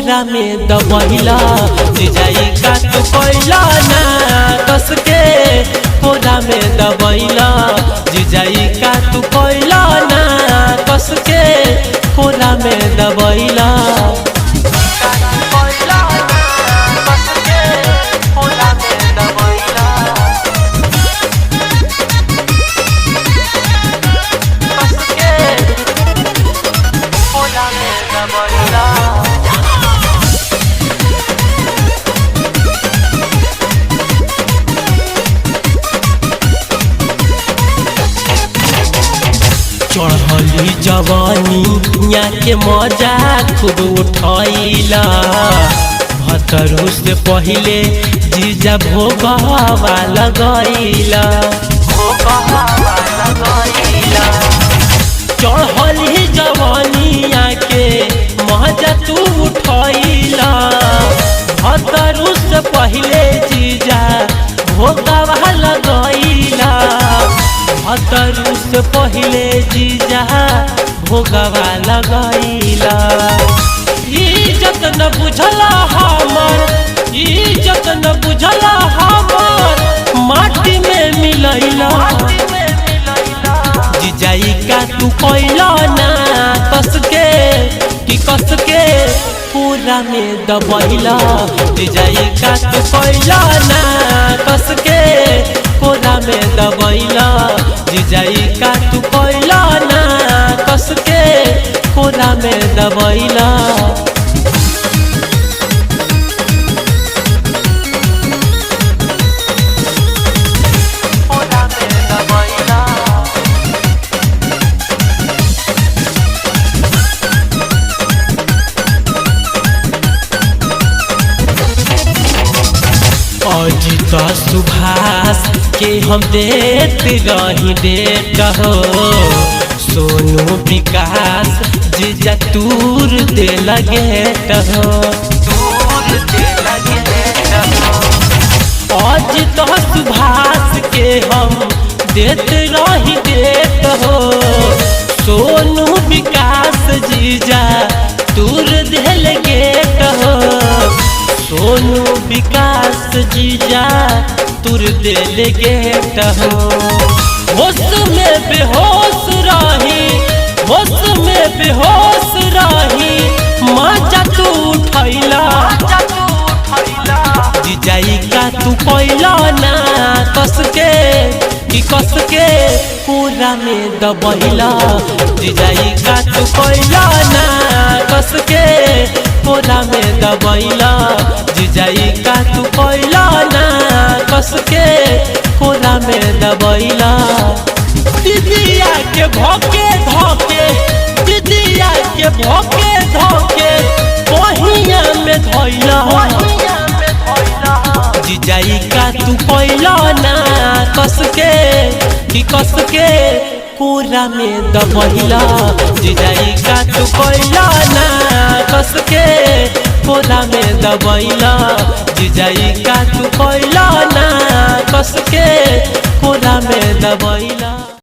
कोरा में दबैला जिजाई का तू कोइला ना कस के कोरा में दबैला जिजाई का तू कोइला ना कस के कोरा में दबैला चढ़ली जवानी यहाँ के मजा खूब उठैला भतरू से पहले जीजा भोगवा लगैला चढ़ली जवानी यहाँ के मजा तू उठैला भतरू से पहले जीजा भोगवा लगैला भतरू से पहले जीजा भोगवा लगैला इज्जत न बुझला हमर इज्जत न बुझला हमर माटी में मिलैला जिजाई का तू कोइला ना कस के कि कस के पूरा में दबैला जिजाई का तू कोइला ना कस के कोरा में दबैला जिजाई का तू कोइला ना कस के कोरा में दबैला अजित सुभाष के हम देत रही देत हो सोनू विकास जीजा तूर दे लगे हो अजित सुभाष के हम देत रही देत हो सोनू विकास जीजा तूर दे लगे हो सोनू विकास जीजा तुर दिल गेट हो होश में बेहोश रही होश में बेहोश रही मजा तू उठैला जिजाई का तू कोइला ना कस के कि कस के पूरा में दबैला जिजाई का तू कोइला ना कस के कोरा में दबैला जिजाई का तू कोइला ना कस के कोरा में दबैला दीदिया के भोके धोके दीदिया के भोके धोके बहिया में धैला जिजाई का तू कोइला ना कस के कि कस के कोरा में दबैला जिजाई का तू कोइला ना कस के कोरा में दबैला जिजाई का तू कोइला ना कस के कोरा में दबैला।